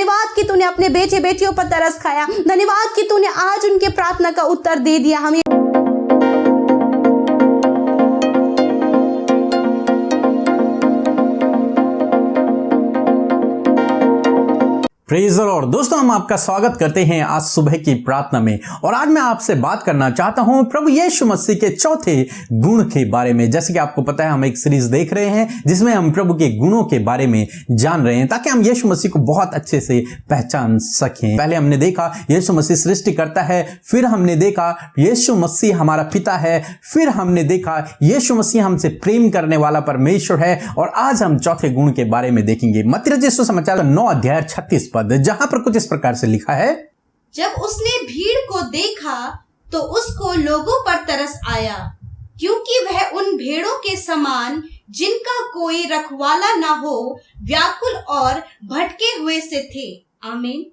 धन्यवाद कि तूने अपने बेटे बेटियों पर तरस खाया। धन्यवाद कि तूने आज उनके प्रार्थना का उत्तर दे दिया। हमें प्रेज़ द लॉर्ड। दोस्तों, हम आपका स्वागत करते हैं आज सुबह की प्रार्थना में। और आज मैं आपसे बात करना चाहता हूं प्रभु यीशु मसीह के चौथे गुण के बारे में। जैसे कि आपको पता है, हम एक सीरीज देख रहे हैं जिसमें हम प्रभु के गुणों के बारे में जान रहे हैं, ताकि हम यीशु मसीह को बहुत अच्छे से पहचान सकें। पहले हमने देखा यीशु मसीह सृष्टि करता है, फिर हमने देखा यीशु मसीह हमारा पिता है, फिर हमने देखा यीशु मसीह हमसे प्रेम करने वाला परमेश्वर है। और आज हम चौथे गुण के बारे में देखेंगे। मत्ती रचित सुसमाचार 9 अध्याय 36 पद, जहां पर कुछ इस प्रकार से लिखा है। जब उसने भीड़ को देखा तो उसको लोगों पर तरस आया, क्योंकि वह उन भेड़ों के समान जिनका कोई रखवाला न हो, व्याकुल और भटके हुए से थे। आमीन।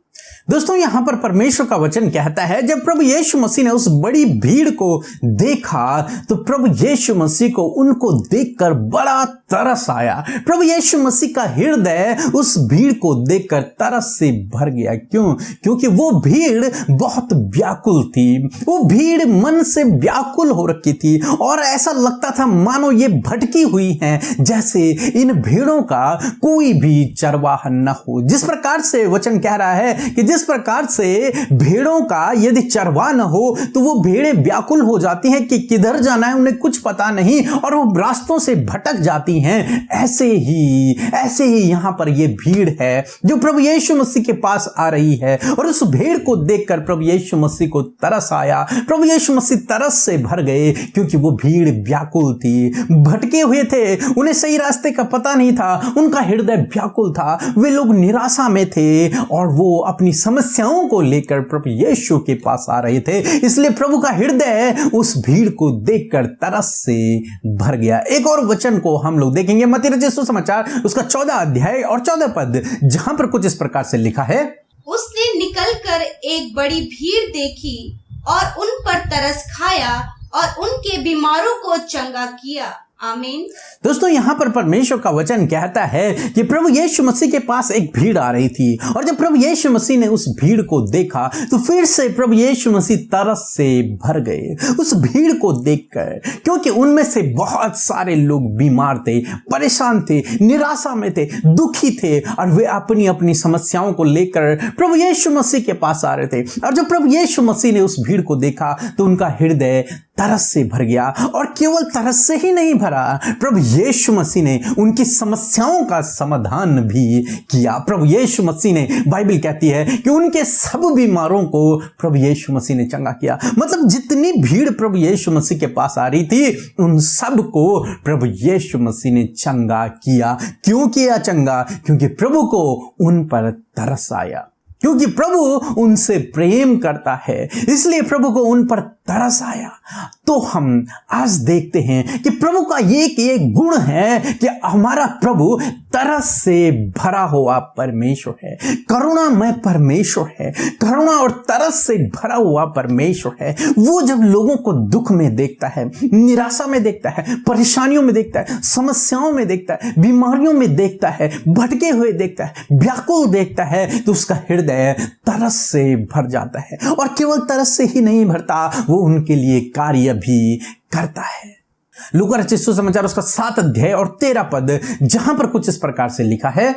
दोस्तों, यहां पर परमेश्वर का वचन कहता है, जब प्रभु यीशु मसीह ने उस बड़ी भीड़ को देखा तो प्रभु यीशु मसीह को उनको देखकर बड़ा तरस आया। प्रभु यीशु मसीह का हृदय उस भीड़ को देखकर तरस से भर गया। क्यों? क्योंकि वो भीड़ बहुत व्याकुल थी। वो भीड़ मन से व्याकुल हो रखी थी और ऐसा लगता था मानो ये भटकी हुई हैं, जैसे इन भीड़ों का कोई भी चरवाहा न हो। जिस प्रकार से वचन कह रहा है कि जिस प्रकार से भेड़ों का यदि चरवाहा न हो तो वो भेड़ें व्याकुल हो जाती हैं कि किधर जाना है, उन्हें कुछ पता नहीं और वो रास्तों से भटक जाती हैं। ऐसे ही यहां पर ये भीड़ है जो प्रभु यीशु मसीह के पास आ रही है। और उस भीड़ को देखकर प्रभु यीशु मसीह को तरस आया। प्रभु यीशु मसीह तरस से भर गए, क्योंकि वो भीड़ व्याकुल थी, भटके हुए थे, उन्हें सही रास्ते का पता नहीं था, उनका हृदय व्याकुल था, वे लोग निराशा में थे और वो अपनी समस्याओं को लेकर प्रभु यीशु के पास आ रहे थे। इसलिए प्रभु का हृदय उस भीड़ को देखकर तरस से भर गया। एक और वचन को हम लोग देखेंगे, मत्ती रचित सुसमाचार उसका 14 अध्याय और 14 पद, जहां पर कुछ इस प्रकार से लिखा है। उसने निकलकर एक बड़ी भीड़ देखी और उन पर तरस खाया और उनके बीमारों को चंगा किया। आमीन। दोस्तों, यहां पर परमेश्वर का वचन कहता है कि प्रभु यीशु मसीह के पास एक भीड़ आ रही थी और जब प्रभु यीशु मसीह ने उस भीड़ को देखा तो फिर से प्रभु यीशु मसीह तरस से भर गए उस भीड़ को देखकर, क्योंकि उनमें से बहुत सारे लोग बीमार थे, परेशान थे, निराशा में थे, दुखी थे और वे अपनी अपनी समस्याओं को लेकर प्रभु यीशु मसीह के पास आ रहे थे। और जब प्रभु यीशु मसीह ने उस भीड़ को देखा तो उनका हृदय तरस से भर गया। और केवल तरस से ही नहीं भरा, प्रभु यीशु मसीह ने उनकी समस्याओं का समाधान भी किया। प्रभु यीशु मसीह ने, बाइबल कहती है कि उनके सब बीमारों को प्रभु यीशु मसीह ने चंगा किया। मतलब जितनी भीड़ प्रभु यीशु मसीह के पास आ रही थी उन सब को प्रभु यीशु मसीह ने चंगा किया। क्यों किया चंगा? क्योंकि प्रभु को उन पर तरस आया, क्योंकि प्रभु उनसे प्रेम करता है, इसलिए प्रभु को उन पर तरस आया। तो हम आज देखते हैं कि प्रभु का ये गुण है कि हमारा प्रभु तरस से भरा हुआ परमेश्वर है, करुणामय परमेश्वर है, करुणा और तरस से भरा हुआ परमेश्वर है। वो जब लोगों को दुख में देखता है, निराशा में देखता है, परेशानियों में देखता है, समस्याओं में देखता है, बीमारियों में देखता है, भटके हुए देखता है, व्याकुल देखता है, तो उसका हृदय तरस से भर जाता है। और केवल तरस से ही नहीं भरता, वो उनके लिए कार्य भी करता है। लूका रचित सुसमाचार उसका 7 अध्याय और 13 पद, जहां पर कुछ इस प्रकार से लिखा है।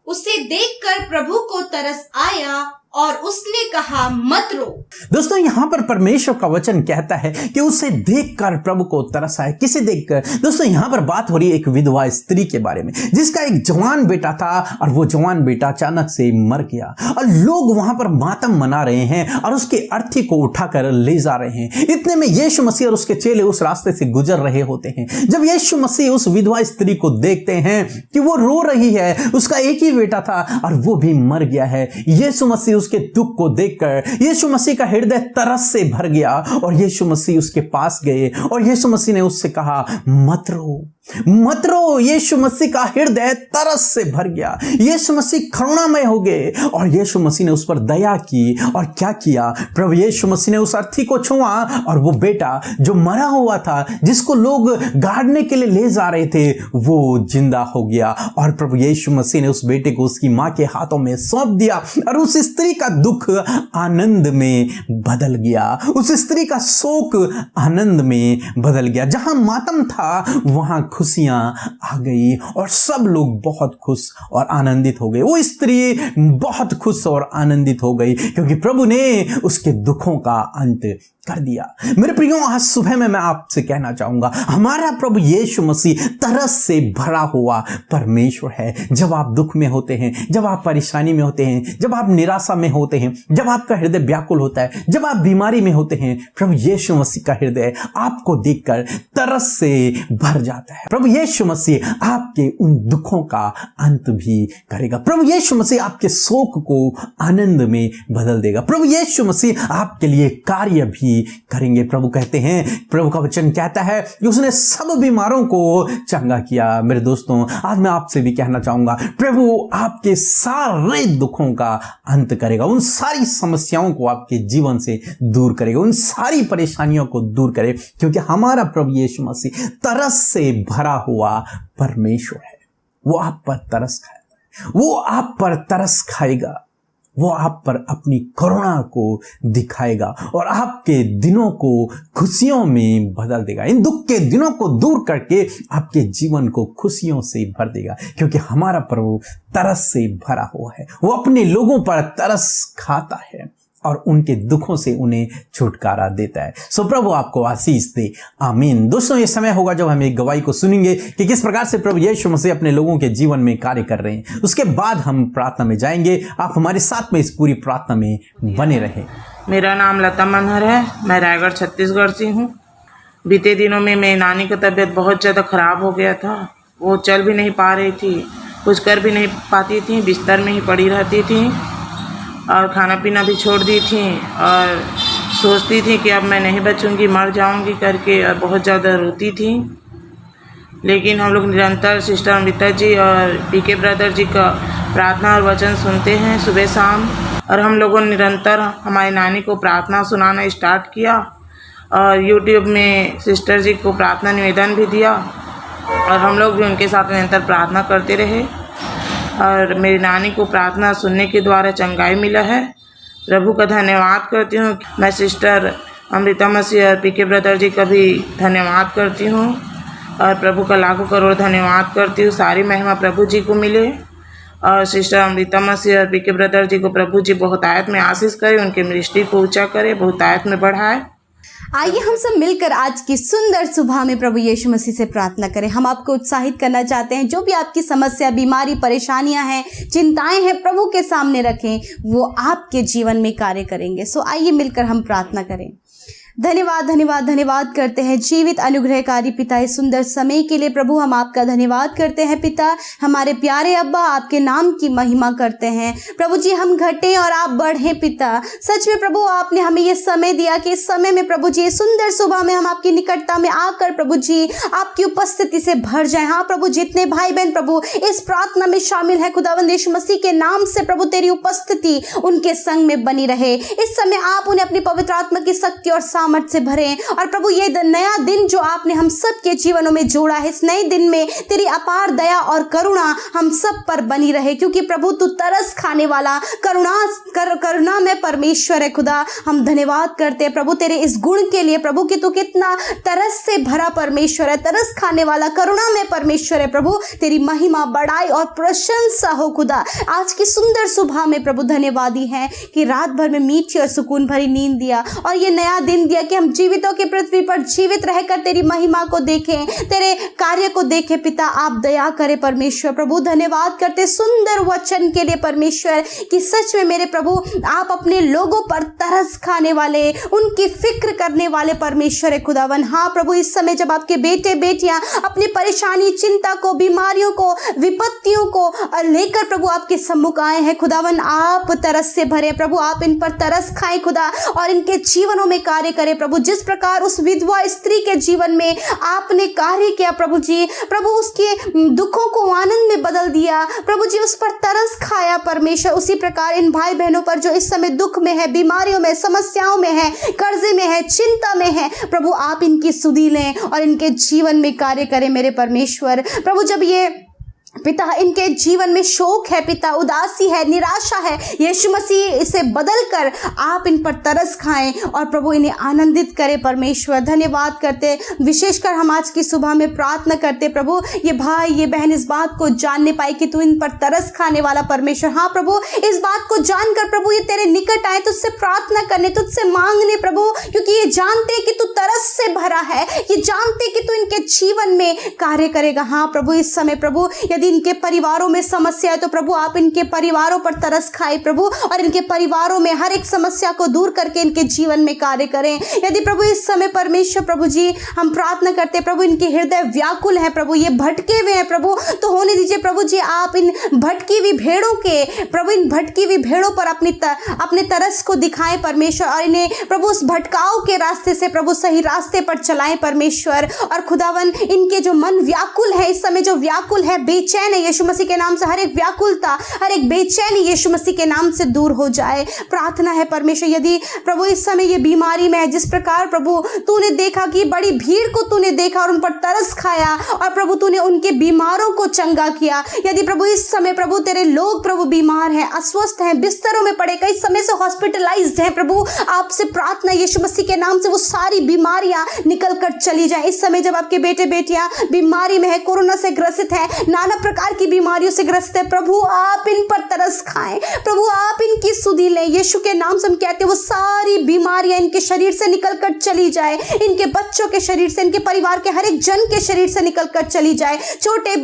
उसे देखकर प्रभु को तरस आया और उसने कहा, मत रो। दोस्तों, यहां पर परमेश्वर का वचन कहता है कि उसे देखकर प्रभु को तरस आया। किसे देखकर? दोस्तों, यहां पर बात हो रही है एक विधवा स्त्री के बारे में, जिसका एक जवान बेटा था और वो जवान बेटा अचानक से मर गया और लोग वहां पर मातम मना रहे हैं और उसके अर्थी को उठाकर ले जा रहे हैं। इतने में यीशु मसीह और उसके चेले उस रास्ते से गुजर रहे होते हैं। जब यीशु मसीह उस विधवा स्त्री को देखते हैं कि वो रो रही है, उसका एक ही बेटा था और वो भी मर गया है, यीशु मसीह उसके दुख को देखकर यीशु मसीह का हृदय तरस से भर गया और यीशु मसीह उसके पास गए और यीशु मसीह ने उससे कहा, मत रो। मत रो, यीशु मसीह का हृदय तरस से भर गया। यीशु मसीह करुणामय हो गए और यीशु मसीह ने उस पर दया की। और क्या किया? प्रभु यीशु मसीह ने उस अर्थी को छुआ और वो बेटा जो मरा हुआ था, जिसको लोग गाड़ने के लिए ले जा रहे थे, वो जिंदा हो गया। और प्रभु यीशु मसीह ने उस बेटे को उसकी मां के हाथों में सौंप दिया और उस स्त्री का दुख आनंद में बदल गया, उस स्त्री का शोक आनंद में बदल गया। जहां मातम था वहां खुशियां आ गई और सब लोग बहुत खुश और आनंदित हो गए। वो स्त्री बहुत खुश और आनंदित हो गई क्योंकि प्रभु ने उसके दुखों का अंत कर दिया। मेरे प्रियो, आज सुबह में मैं आपसे कहना चाहूंगा, हमारा प्रभु यीशु मसीह तरस से भरा हुआ परमेश्वर है। जब आप दुख में होते हैं, जब आप परेशानी में होते हैं, जब आप निराशा में होते हैं, जब आपका हृदय व्याकुल होता है, जब आप बीमारी में होते हैं, प्रभु यीशु मसीह का हृदय आपको देखकर तरस से भर जाता है। प्रभु यीशु मसीह आपके उन दुखों का अंत भी करेगा। प्रभु यीशु मसीह आपके शोक को आनंद में बदल देगा। प्रभु यीशु मसीह आपके लिए कार्य भी करेंगे। प्रभु कहते हैं, प्रभु का वचन कहता है कि उसने सब बीमारों को चंगा किया। मेरे दोस्तों, आज मैं आपसे भी कहना चाहूंगा, प्रभु आपके सारे दुखों का अंत करेगा, उन सारी समस्याओं को आपके जीवन से दूर करेगा, उन सारी परेशानियों को दूर करे, क्योंकि हमारा प्रभु यीशु मसीह तरस से भरा हुआ परमेश्वर है। वो आप पर तरस खाएगा, वो आप पर तरस खाएगा, वो आप पर अपनी करुणा को दिखाएगा और आपके दिनों को खुशियों में बदल देगा। इन दुख के दिनों को दूर करके आपके जीवन को खुशियों से भर देगा, क्योंकि हमारा प्रभु तरस से भरा हुआ है। वो अपने लोगों पर तरस खाता है और उनके दुखों से उन्हें छुटकारा देता है। सो प्रभु आपको आशीष दे, आमीन। दोस्तों, ये समय होगा जब हम एक गवाही को सुनेंगे कि किस प्रकार से प्रभु यीशु मसीह अपने लोगों के जीवन में कार्य कर रहे हैं। उसके बाद हम प्रार्थना में जाएंगे। आप हमारे साथ में इस पूरी प्रार्थना में बने रहें। मेरा नाम लता मनहर है, मैं रायगढ़ छत्तीसगढ़ से हूँ। बीते दिनों में मेरी नानी की तबीयत बहुत ज़्यादा ख़राब हो गया था। वो चल भी नहीं पा रही थी, कुछ कर भी नहीं पाती थी, बिस्तर में ही पड़ी रहती थी और खाना पीना भी छोड़ दी थी और सोचती थी कि अब मैं नहीं बचूंगी, मर जाऊंगी करके, और बहुत ज़्यादा रोती थी। लेकिन हम लोग निरंतर सिस्टर अमृता जी और पीके ब्रदर जी का प्रार्थना और वचन सुनते हैं सुबह शाम, और हम लोगों ने निरंतर हमारी नानी को प्रार्थना सुनाना स्टार्ट किया और यूट्यूब में सिस्टर जी को प्रार्थना निवेदन भी दिया और हम लोग भी उनके साथ निरंतर प्रार्थना करते रहे और मेरी नानी को प्रार्थना सुनने के द्वारा चंगाई मिला है। प्रभु का धन्यवाद करती हूँ। मैं सिस्टर अमृता मसीह और पीके ब्रदर जी का भी धन्यवाद करती हूँ और प्रभु का लाखों करोड़ धन्यवाद करती हूँ। सारी महिमा प्रभु जी को मिले और सिस्टर अमृता मसीह और पीके ब्रदर जी को प्रभु जी बहुतायत में आशीष करे, उनके मिनिस्ट्री को ऊंचा करे, बहुतायत में बढ़ाए। आइए हम सब मिलकर आज की सुंदर सुबह में प्रभु यीशु मसीह से प्रार्थना करें। हम आपको उत्साहित करना चाहते हैं, जो भी आपकी समस्या, बीमारी, परेशानियां हैं, चिंताएं हैं, प्रभु के सामने रखें, वो आपके जीवन में कार्य करेंगे। सो आइए मिलकर हम प्रार्थना करें। धन्यवाद धन्यवाद धन्यवाद करते हैं जीवित अनुग्रहकारी पिता, इस सुंदर समय के लिए प्रभु हम आपका धन्यवाद करते हैं। पिता, हमारे प्यारे अब्बा, आपके नाम की महिमा करते हैं। प्रभु जी, हम घटे और आप बढ़ें। पिता, सच में प्रभु आपने हमें ये समय दिया कि इस समय में प्रभु जी, सुंदर सुबह में हम आपकी निकटता में आकर प्रभु जी आपकी उपस्थिति से भर जाए। हाँ प्रभु, जितने भाई बहन प्रभु इस प्रार्थना में शामिल है, खुदावंद यीशु मसीह के नाम से प्रभु तेरी उपस्थिति उनके संग में बनी रहे। इस समय आप उन्हें अपनी पवित्र आत्मा की शक्ति और सामर्थ से भरें और प्रभु ये नया दिन जो आपने हम सब के जीवनों में जोड़ा है, इस नए दिन में तेरी अपार दया और करुणा हम सब पर बनी रहे, क्योंकि प्रभु तू तरस खाने वाला करुणा में परमेश्वर है। खुदा, हम धन्यवाद करते हैं प्रभु तेरे इस गुण के लिए प्रभु कि तू कितना तरस से भरा परमेश्वर है, तरस खाने वाला करुणा में परमेश्वर है। प्रभु तेरी महिमा, बड़ाई और प्रशंसा हो। खुदा, आज की सुंदर सुबह में प्रभु धन्यवादी है कि रात भर में मीठी और सुकून भरी नींद दिया और ये नया दिन दिया कि हम जीवितों की पृथ्वी पर जीवित रहकर तेरी महिमा को देखें, तेरे कार्य को देखें। पिता, आप दया करें परमेश्वर। प्रभु धन्यवाद करते सुंदर वचन के लिए परमेश्वर कि सच में मेरे प्रभु आप अपने लोगों पर तरस खाने वाले, उनकी फिक्र करने वाले परमेश्वर है खुदावन। हाँ प्रभु, इस समय जब आपके बेटे बेटियां अपनी परेशानी, चिंता को, बीमारियों को, विपत्तियों को लेकर प्रभु आपके सम्मुख आए हैं खुदावन, आप तरस से भरे प्रभु, आप इन पर तरस खाएं खुदा और इनके जीवनों में कार्य करें करे प्रभु। जिस प्रकार उस विधवा स्त्री के जीवन में आपने कार्य किया प्रभु जी, प्रभु उसके दुखों को आनंद में बदल दिया प्रभु जी, उस पर तरस खाया परमेश्वर। उसी प्रकार इन भाई बहनों पर जो इस समय दुख में है, बीमारियों में, समस्याओं में है, कर्जे में है, चिंता में है प्रभु, आप इनकी सुधि लें और इनके जीवन में कार्य करें मेरे परमेश्वर। प्रभु जब ये पिता इनके जीवन में शोक है पिता, उदासी है, निराशा है, यीशु मसीह इसे बदल कर आप इन पर तरस खाएं और प्रभु इन्हें आनंदित करें परमेश्वर। धन्यवाद करते, विशेषकर हम आज की सुबह में प्रार्थना करते प्रभु, ये भाई ये बहन इस बात को जानने पाए कि तू इन पर तरस खाने वाला परमेश्वर। हाँ प्रभु, इस बात को जानकर प्रभु ये तेरे निकट आए, तुझसे प्रार्थना करने, तुझसे मांगने प्रभु, क्योंकि ये जानते हैं कि तू तरस से भरा है, ये जानते कि तू इनके जीवन में कार्य करेगा। हाँ प्रभु, इस समय प्रभु यदि इनके परिवारों में समस्या है तो प्रभु आप इनके परिवारों पर तरस खाए प्रभु, और इनके परिवारों में हर एक समस्या को दूर करके इनके जीवन में कार्य करें। यदि प्रभु इस समय परमेश्वर प्रभु जी हम प्रार्थना करते प्रभु, इनके हृदय व्याकुल है प्रभु, ये भटके हुए हैं प्रभु, तो होने दीजिए प्रभु जी आप इन भटकी हुई भेड़ों के प्रभु, इन भटकी हुई भेड़ों पर अपने तरस को दिखाएं परमेश्वर, और इन्हें प्रभु उस भटकाव के रास्ते से प्रभु सही रास्ते पर चलाएं परमेश्वर। और खुदावन इनके जो मन व्याकुल है इस समय, जो व्याकुल है, बेचैन है, यीशु मसीह के नाम से हर एक व्याकुलता, हर एक बेचैनी यीशु मसीह के नाम से दूर हो जाए। प्रार्थना है परमेश्वर, यदि प्रभु इस समय ये बीमारी में है, जिस प्रकार प्रभु तूने देखा कि बड़ी भीड़ को तूने देखा और उन पर तरस खाया और प्रभु तूने उनके बीमारों को चंगा किया, यदि प्रभु इस समय प्रभु तेरे लोग प्रभु बीमार हैं, अस्वस्थ हैं, बिस्तरों में पड़े, कई समय से हॉस्पिटलाइज्ड हैं प्रभु, आपसे प्रार्थना यीशु मसीह के नाम से वो सारी बीमारियां निकल कर चली जाए। इस समय जब आपके बेटे बेटियां बीमारी में है, कोरोना से ग्रसित है, नाना प्रकार की बीमारियों से ग्रस्त है प्रभु, आप इन पर तरस खाएं प्रभु, आप इनकी सुधि लें यीशु के नाम से। हम कहते हैं वो सारी बीमारियां इनके शरीर से निकल कर चली जाए, इनके बच्चों के शरीर से, इनके परिवार के हर एक जन के शरीर से निकल कर चली जाए। छोटे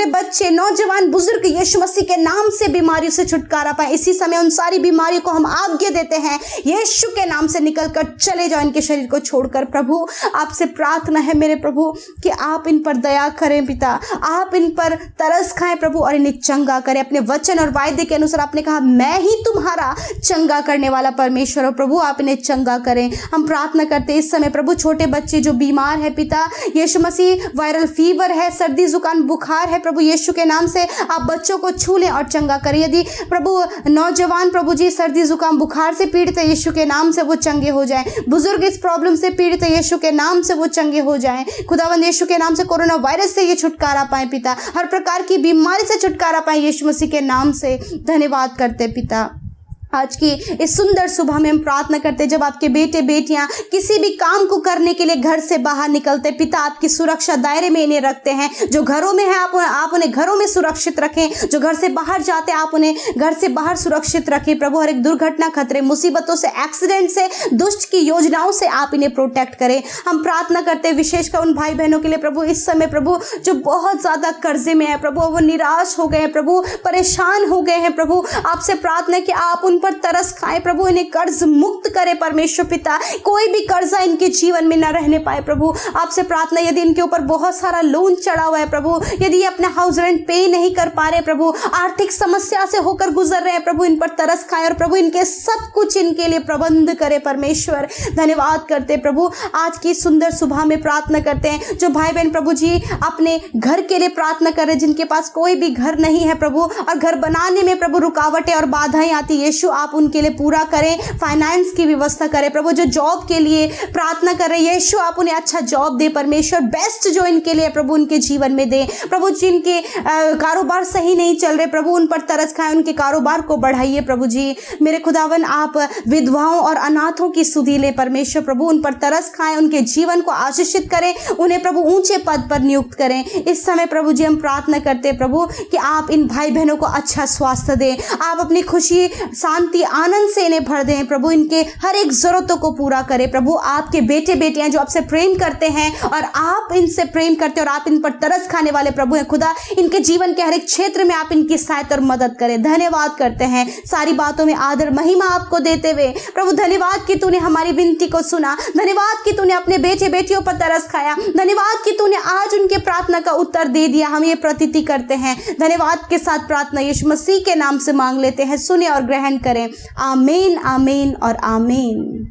बच्चे, नौजवान, बुजुर्ग यीशु मसीह के नाम से बीमारियों से छुटकारा पाए। इसी समय उन सारी बीमारियों को हम आज्ञा देते हैं, यीशु के नाम से निकल कर चले जाओ इनके शरीर को छोड़कर। प्रभु आपसे प्रार्थना है मेरे प्रभु कि आप इन पर दया करें पिता, आप इन पर तरस खाएं प्रभु और इन्हें चंगा करें। अपने वचन और वायदे के अनुसार आपने कहा मैं ही तुम्हारा चंगा करने वाला परमेश्वर हो प्रभु, आप इन्हें चंगा करें। हम प्रार्थना करते इस समय प्रभु, छोटे बच्चे जो बीमार है पिता यीशु मसीह, वायरल फीवर है, सर्दी जुकाम बुखार है प्रभु, यीशु के नाम से आप बच्चों को छू लें और चंगा करें। यदि प्रभु नौजवान प्रभु जी सर्दी जुकाम बुखार से पीड़ित है, यीशु के नाम से वो चंगे हो जाएं। बुजुर्ग इस प्रॉब्लम से पीड़ित है, यीशु के नाम से वो चंगे हो जाएं। खुदावंद यीशु के नाम से कोरोना वायरस से ये छुटकारा पाए पिता, हर प्रकार की बीमारी से छुटकारा पाए यीशु मसीह के नाम से। धन्यवाद करते पिता। आज की इस सुंदर सुबह में हम प्रार्थना करते जब आपके बेटे बेटियां किसी भी काम को करने के लिए घर से बाहर निकलते पिता, आपकी सुरक्षा दायरे में इन्हें रखते हैं। जो घरों में है आप उन्हें घरों में सुरक्षित रखें, जो घर से बाहर जाते आप उन्हें घर से बाहर सुरक्षित रखें प्रभु। हर एक दुर्घटना, खतरे, मुसीबतों से, एक्सीडेंट से, दुष्ट की योजनाओं से आप इन्हें प्रोटेक्ट करें। हम प्रार्थना करते हैं विशेषकर उन भाई बहनों के लिए प्रभु इस समय प्रभु जो बहुत ज्यादा कर्जे में है प्रभु, वो निराश हो गए हैं प्रभु, परेशान हो गए हैं प्रभु। आपसे प्रार्थना कि आप उन पर तरस खाए प्रभु, इन्हें कर्ज मुक्त करे परमेश्वर पिता, कोई भी कर्जा इनके जीवन में न रहने पाए प्रभु। आपसे प्रार्थना यदि इनके ऊपर बहुत सारा लोन चढ़ा हुआ है प्रभु, यदि ये अपना हाउस रेंट पे नहीं कर पा रहे प्रभु, आर्थिक समस्या से होकर गुजर रहे हैं प्रभु, इन पर तरस खाए और प्रभु इनके सब कुछ इनके लिए प्रबंध करे परमेश्वर। धन्यवाद करते प्रभु। आज की सुंदर सुबह में प्रार्थना करते हैं जो भाई बहन प्रभु जी अपने घर के लिए प्रार्थना कर रहे हैं, जिनके पास कोई भी घर नहीं है प्रभु, और घर बनाने में प्रभु रुकावटें और बाधाएं आती, यीशु आप उनके लिए पूरा करें, फाइनेंस की व्यवस्था करें प्रभु। जो जॉब के लिए प्रार्थना कर रहे हैं यीशु आप उन्हें अच्छा जॉब दे परमेश्वर, बेस्ट जो इनके लिए प्रभु उनके जीवन में दे प्रभु। जिनके कारोबार सही नहीं चल रहे प्रभु, उन पर तरस खाएं, उनके कारोबार को बढ़ाइए प्रभु जी। मेरे खुदावन आप विधवाओं और अनाथों की सुधि ले परमेश्वर प्रभु, उन पर तरस खाएं, उनके जीवन को आशीषित करें, उन्हें प्रभु ऊंचे पद पर नियुक्त करें। इस समय प्रभु जी हम प्रार्थना करते प्रभु कि आप इन भाई बहनों को अच्छा स्वास्थ्य दें, आप अपनी खुशी, शांति, आनंद से इन्हें भर दें प्रभु, इनके हर एक जरूरतों को पूरा करें प्रभु। आपके बेटे बेटियां जो आपसे प्रेम करते हैं और आप इनसे प्रेम करते हैं और आप इन पर तरस खाने वाले प्रभु हैं खुदा, इनके जीवन के हर एक क्षेत्र में आप इनकी सहायता और मदद करें। धन्यवाद करते हैं, सारी बातों में आदर महिमा आपको देते हुए प्रभु। धन्यवाद कि तूने हमारी विनती को सुना, धन्यवाद कि तूने अपने बेटे बेटियों पर तरस खाया, धन्यवाद कि तूने आज उनके प्रार्थना का उत्तर दे दिया। हम ये प्रतीति करते हैं, धन्यवाद के साथ प्रार्थना यीशु मसीह के नाम से मांग लेते हैं, सुने और ग्रहण करें। आमीन, आमीन और आमीन।